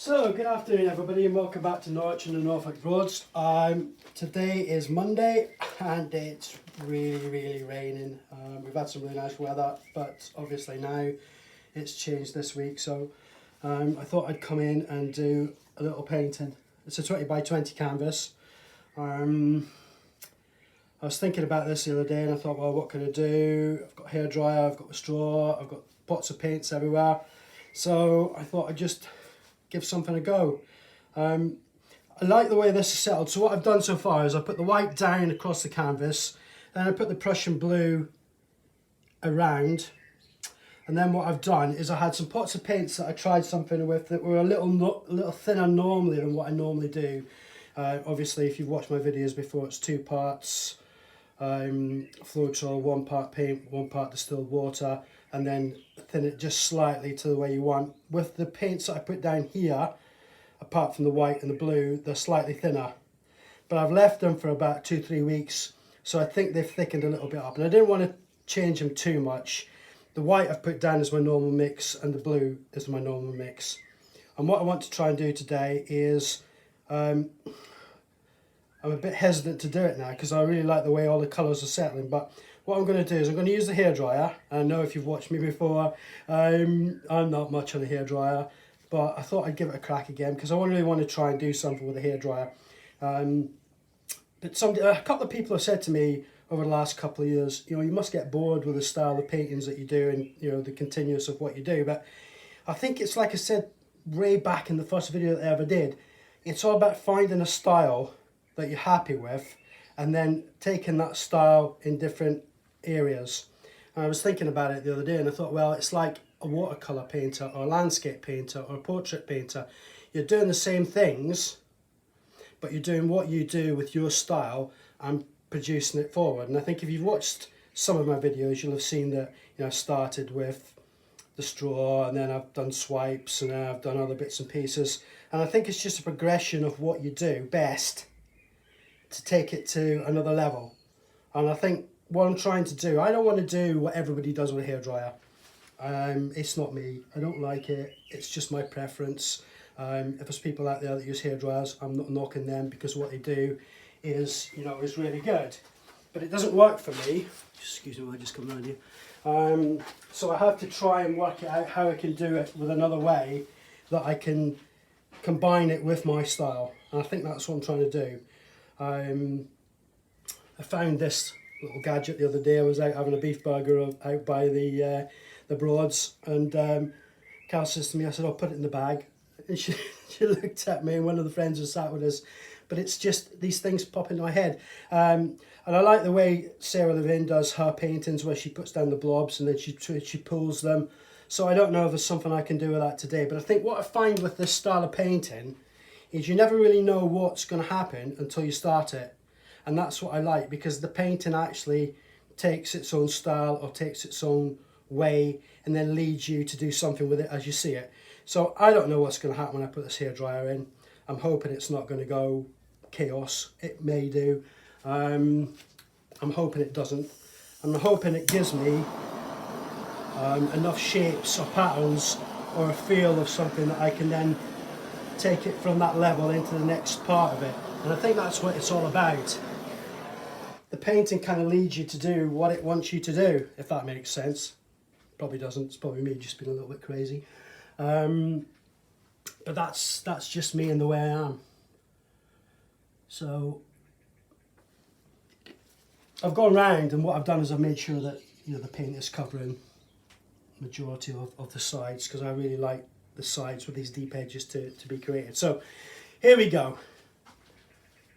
So, good afternoon everybody and welcome back to Norwich and the Norfolk Broads. Today is Monday and it's really raining. We've had some really nice weather, but obviously now it's changed this week, so I thought I'd come in and do a little painting. It's a 20 by 20 canvas. I was thinking about this the other day and I thought, well, what can I do? I've got a hairdryer, I've got a straw, I've got pots of paints everywhere. So I thought I'd just give something a go. I like the way this is settled. So what I've done so far is I put the white down across the canvas, then I put the Prussian blue around, and then what I've done is I had some pots of paints that I tried something with that were a little thinner normally than what I normally do. Obviously, if you've watched my videos before, it's 2 parts floral, 1 part paint, 1 part distilled water, and then thin it just slightly to the way you want. With the paints that I put down here, apart from the white and the blue, they're slightly thinner. But I've left them for about 2-3 weeks, so I think they've thickened a little bit up. And I didn't want to change them too much. The white I've put down as my normal mix, and the blue is my normal mix. And what I want to try and do today is, I'm a bit hesitant to do it now because I really like the way all the colours are settling, but what I'm going to do is I'm going to use the hairdryer. I know if you've watched me before, I'm not much on a hairdryer, but I thought I'd give it a crack again because I really want to try and do something with a hairdryer. But a couple of people have said to me over the last couple of years, you know, you must get bored with the style of paintings that you do and, you know, the continuous of what you do. But I think it's like I said way back in the first video that I ever did, it's all about finding a style that you're happy with and then taking that style in different areas. And I was thinking about it the other day and I thought, well, it's like a watercolour painter or a landscape painter or a portrait painter. You're doing the same things, but you're doing what you do with your style and producing it forward. And I think if you've watched some of my videos, you'll have seen that, you know, I started with the straw and then I've done swipes and then I've done other bits and pieces. And I think it's just a progression of what you do best to take it to another level. And I think what I'm trying to do, I don't want to do what everybody does with a hairdryer. It's not me. I don't like it. It's just my preference. If there's people out there that use hairdryers, I'm not knocking them because what they do is, you know, is really good. But it doesn't work for me. Excuse me, I just come around here. So I have to try and work it out how I can do it with another way that I can combine it with my style. And I think that's what I'm trying to do. I found this little gadget the other day. I was out having a beef burger out by the Broads, and Cal says to me, I said, I'll put it in the bag. And she looked at me, and one of the friends was sat with us. But it's just, these things pop into my head. And I like the way Sarah Levin does her paintings, where she puts down the blobs and then she pulls them. So I don't know if there's something I can do with that today. But I think what I find with this style of painting is you never really know what's going to happen until you start it. And that's what I like, because the painting actually takes its own style or takes its own way and then leads you to do something with it as you see it. So I don't know what's going to happen when I put this hairdryer in. I'm hoping it's not going to go chaos. It may do. I'm hoping it doesn't. I'm hoping it gives me enough shapes or patterns or a feel of something that I can then take it from that level into the next part of it. And I think that's what it's all about. The painting kind of leads you to do what it wants you to do, if that makes sense. Probably doesn't. It's probably me just being a little bit crazy. But that's just me and the way I am. So I've gone round, and what I've done is I've made sure that, you know, the paint is covering the majority of the sides, because I really like the sides with these deep edges to be created. So here we go.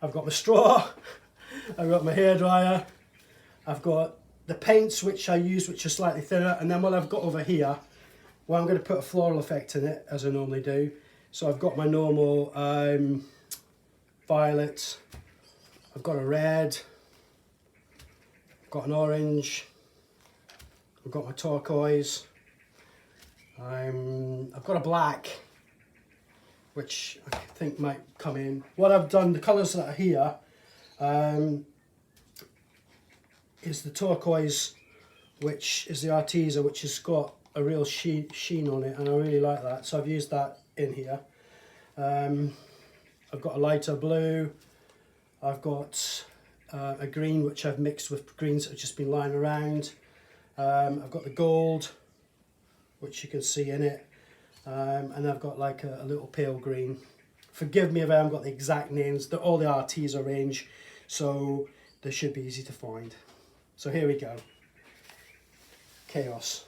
I've got my straw, I've got my hairdryer, I've got the paints which I use, which are slightly thinner, and then what I've got over here, well, I'm going to put a floral effect in it, as I normally do. So I've got my normal violet, I've got a red, I've got an orange, I've got my turquoise, I've got a black, which I think might come in. What I've done, the colours that are here, is the turquoise, which is the Arteza, which has got a real sheen on it, and I really like that. So I've used that in here. I've got a lighter blue, I've got a green which I've mixed with greens that have just been lying around. I've got the gold, which you can see in it, and I've got like a little pale green. Forgive me if I haven't got the exact names, all the RTs are range, so they should be easy to find. So here we go. Chaos.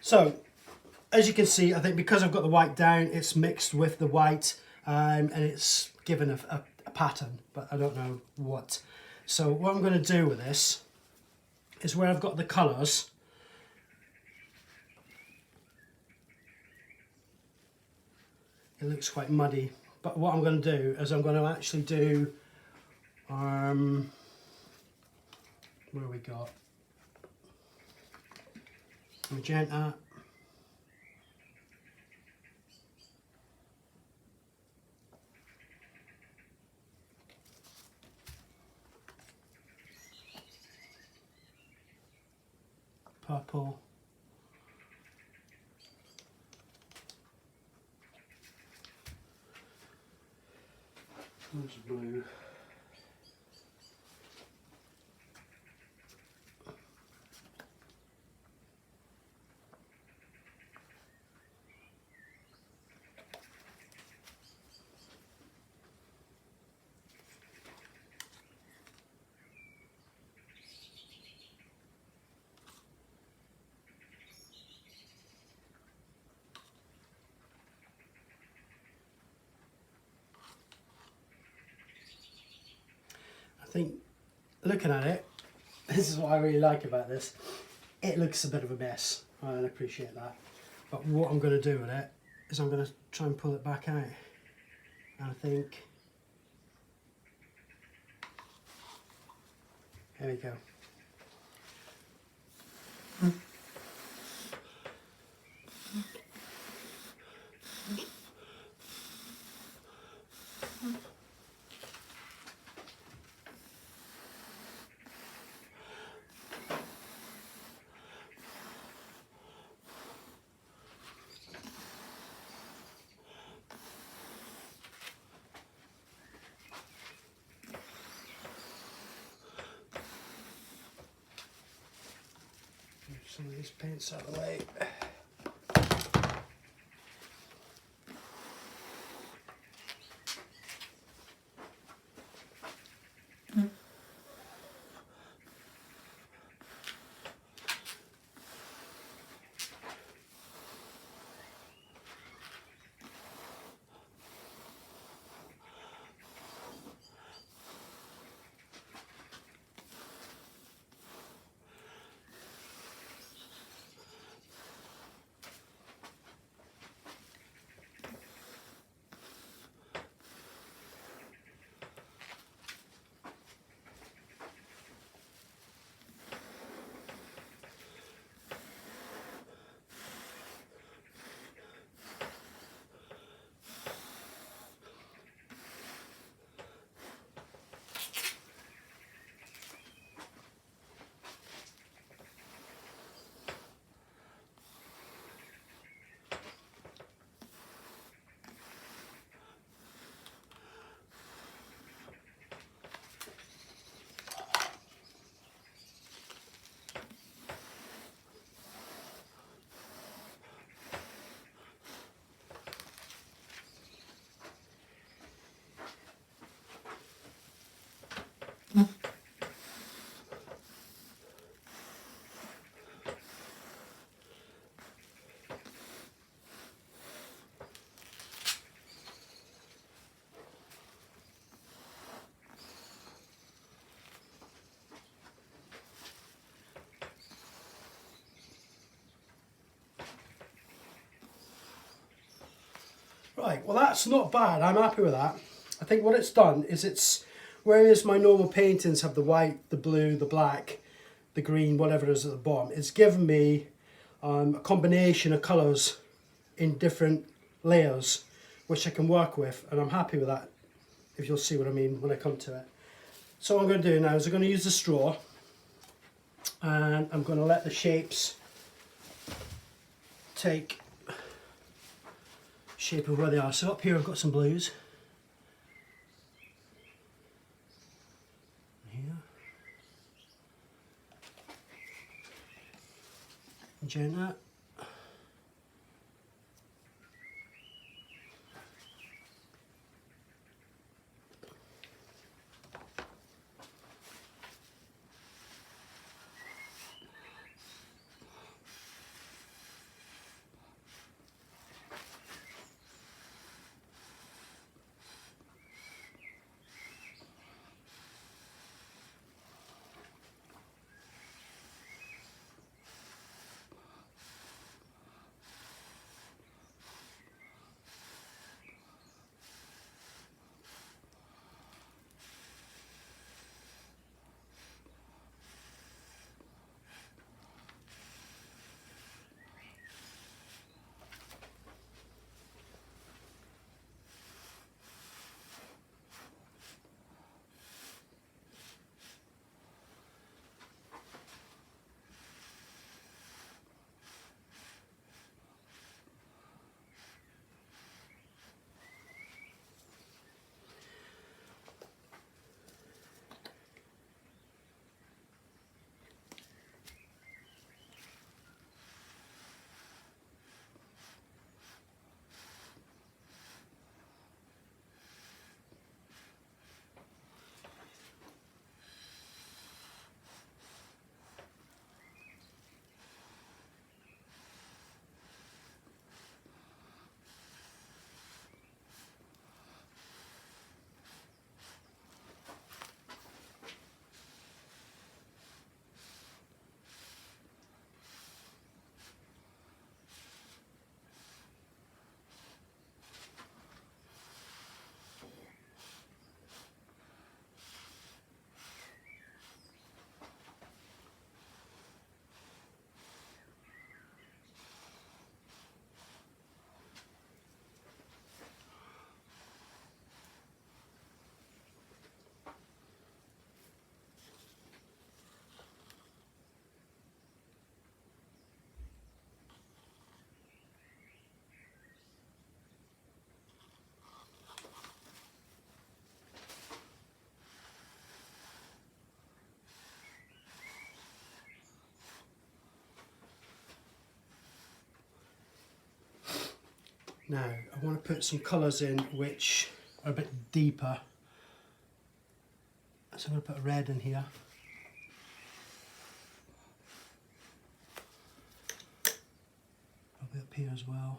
So, as you can see, I think because I've got the white down, it's mixed with the white, and it's given a pattern, but I don't know what. So what I'm going to do with this is where I've got the colours, it looks quite muddy, but what I'm going to do is I'm going to actually do, where we got? Magenta, purple, there's blue, I think looking at it, this is what I really like about this. It looks a bit of a mess, I appreciate that. But what I'm going to do with it is I'm going to try and pull it back out. And I think, there we go. Some of these paints out of the way. Right, well that's not bad, I'm happy with that. I think what it's done is whereas my normal paintings have the white, the blue, the black, the green, whatever it is at the bottom, it's given me a combination of colours in different layers which I can work with, and I'm happy with that, if you'll see what I mean when I come to it. So what I'm going to do now is I'm going to use the straw, and I'm going to let the shapes take shape of where they are. So up here I've got some blues. Here. Magenta. Now, I want to put some colours in which are a bit deeper. So I'm going to put a red in here. Probably up here as well.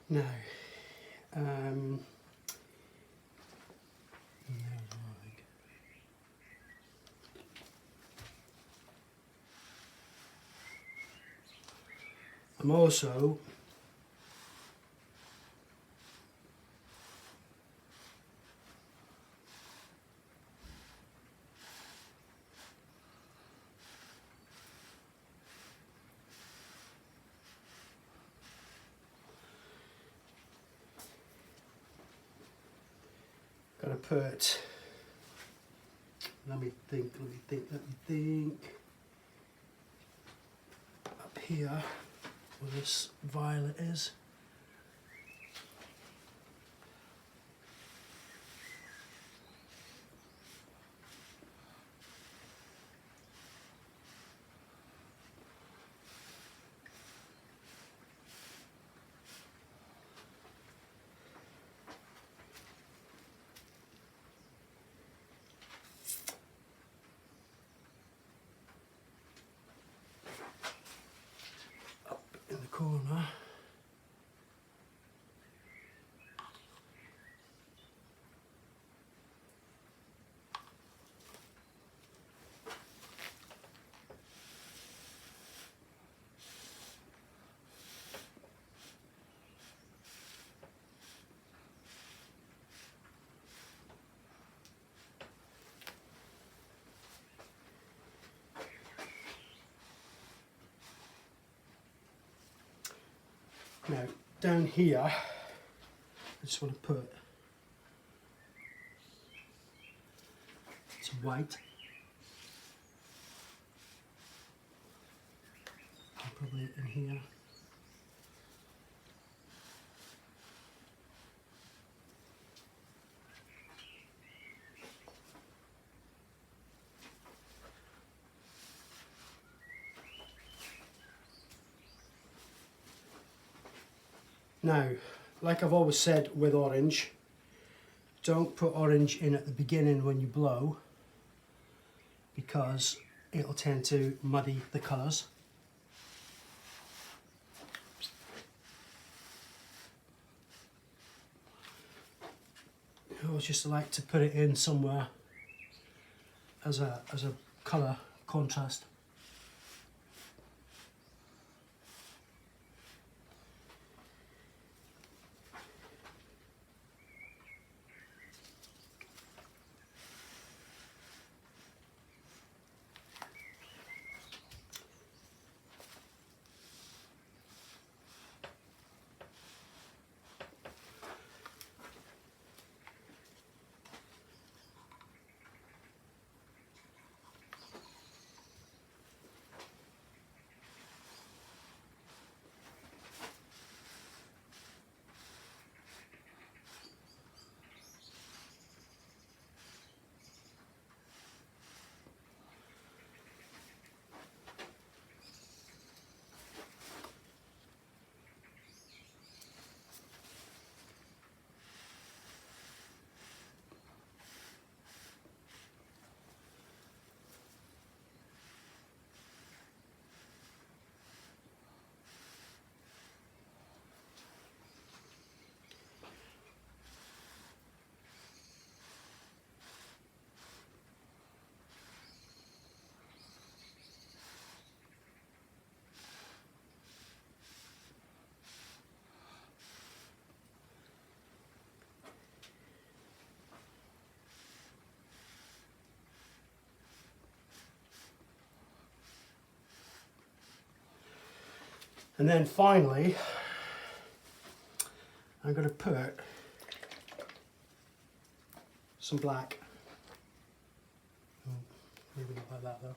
Now, I'm also going to put, let me think, up here where this violet is. Now, down here, I just want to put some white. Probably in here. Now, like I've always said with orange, don't put orange in at the beginning when you blow, because it'll tend to muddy the colours. I always just like to put it in somewhere as a colour contrast. And then finally, I'm going to put some black. Oh, maybe not like that though.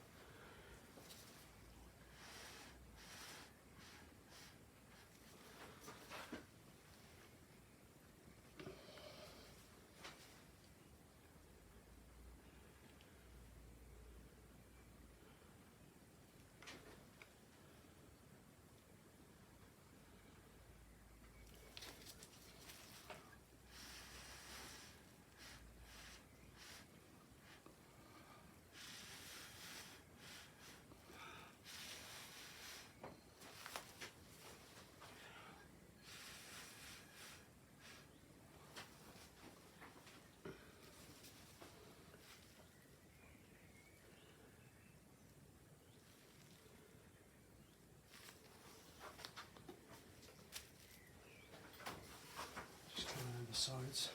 The sides.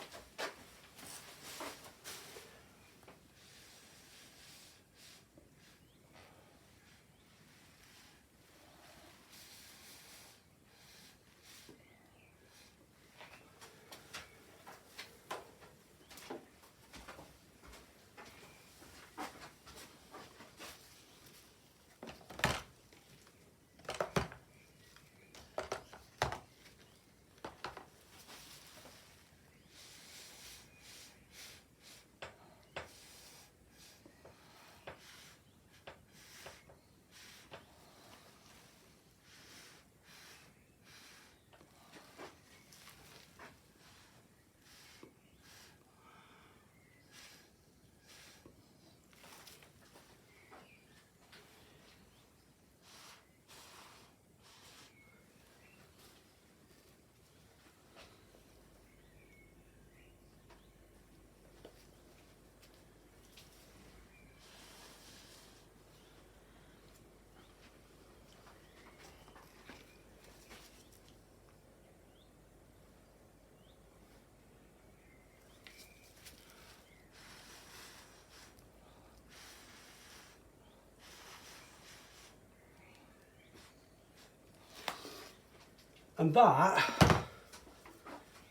And that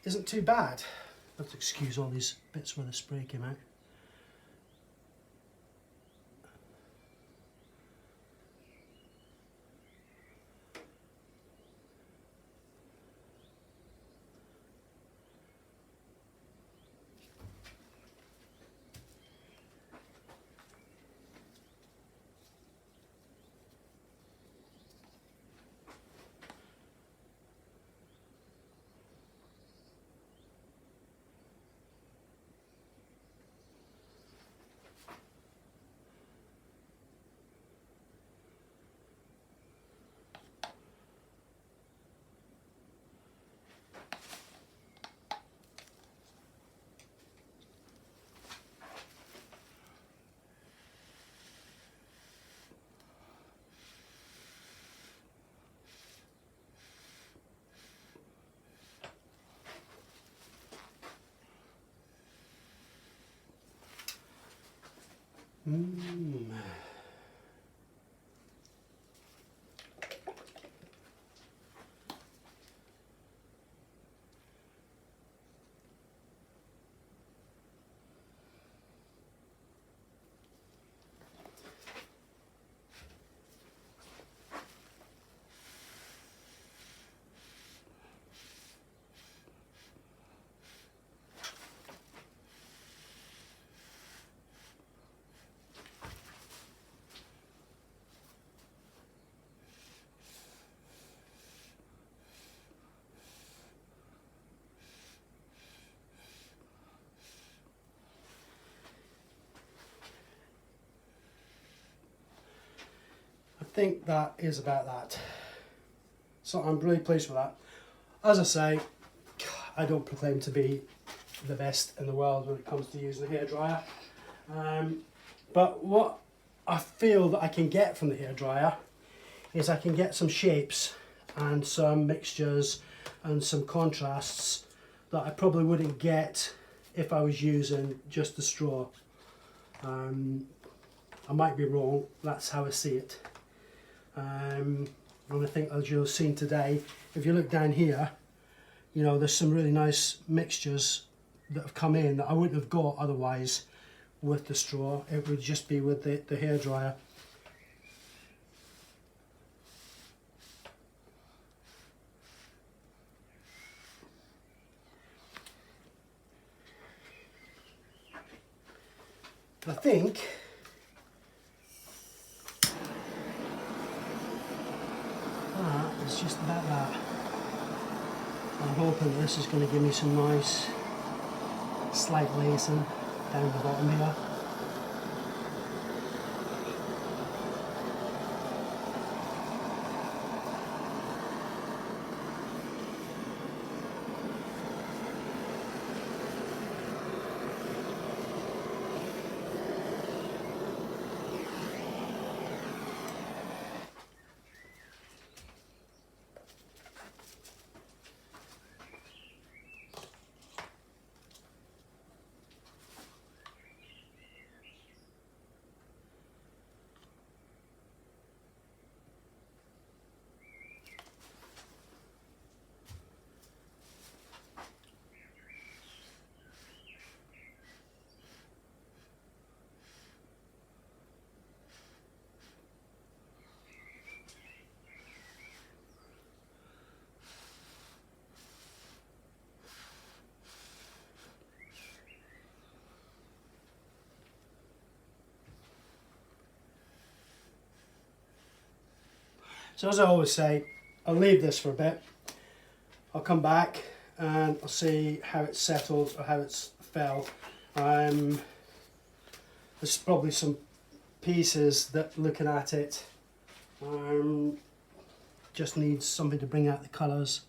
isn't too bad. I have to excuse all these bits where the spray came out. I think that is about that. So I'm really pleased with that. As I say, I don't proclaim to be the best in the world when it comes to using a hairdryer. But what I feel that I can get from the hairdryer is I can get some shapes and some mixtures and some contrasts that I probably wouldn't get if I was using just the straw. I might be wrong, that's how I see it. And I think, as you've seen today, if you look down here, you know, there's some really nice mixtures that have come in that I wouldn't have got otherwise with the straw. It would just be with the hairdryer. I think it's just about that. I'm hoping this is going to give me some nice slight lacing down the bottom here. So as I always say, I'll leave this for a bit. I'll come back and I'll see how it's settled or how it's fell. There's probably some pieces that, looking at it, just needs something to bring out the colours.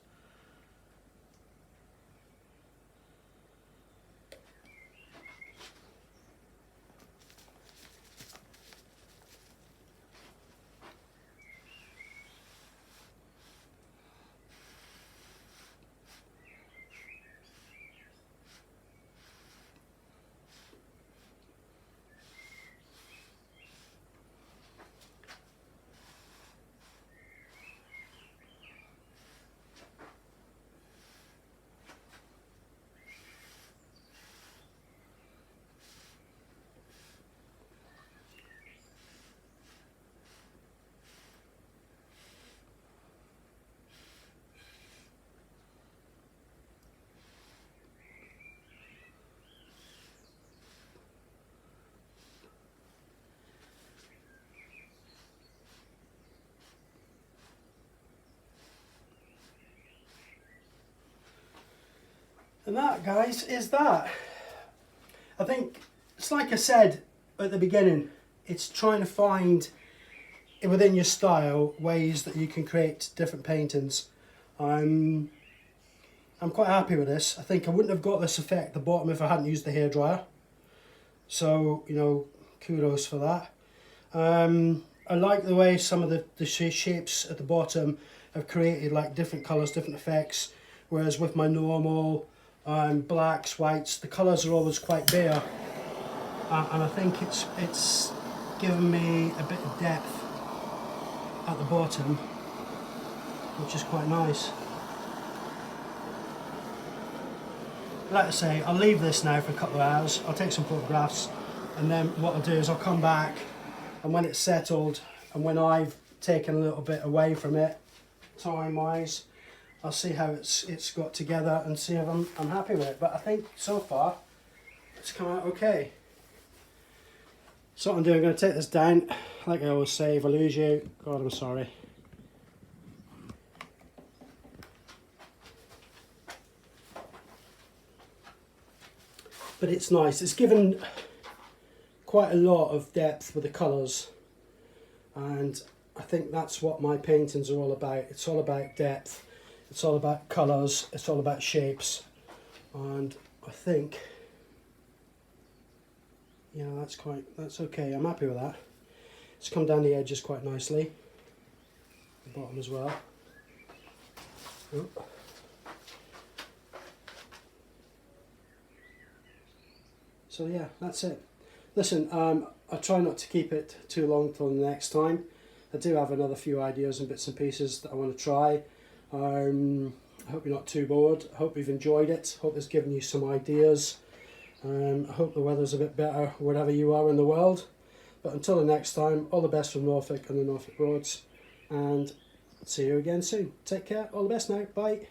And that, guys, is that. I think it's like I said at the beginning, it's trying to find within your style ways that you can create different paintings. I'm quite happy with this. I think I wouldn't have got this effect at the bottom if I hadn't used the hairdryer. So, you know, kudos for that. I like the way some of the shapes at the bottom have created like different colours, different effects. Whereas with my normal blacks, whites, the colours are always quite bare. And I think it's given me a bit of depth at the bottom, which is quite nice. Like I say, I'll leave this now for a couple of hours. I'll take some photographs, and then what I'll do is I'll come back, and when it's settled and when I've taken a little bit away from it time wise, I'll see how it's got together and see if I'm happy with it. But I think so far it's come out okay. So what I'm doing, I'm going to take this down. Like I always say, if I lose you, God, I'm sorry. But it's nice. It's given quite a lot of depth with the colours, and I think that's what my paintings are all about. It's all about depth, it's all about colours, it's all about shapes, and I think, yeah, that's okay. I'm happy with that. It's come down the edges quite nicely, the bottom as well. Oh. So yeah, that's it. Listen, I try not to keep it too long till the next time. I do have another few ideas and bits and pieces that I want to try. I hope you're not too bored. I hope you've enjoyed it. Hope it's given you some ideas. I hope the weather's a bit better wherever you are in the world. But until the next time, all the best from Norfolk and the Norfolk Broads. And see you again soon. Take care. All the best now. Bye.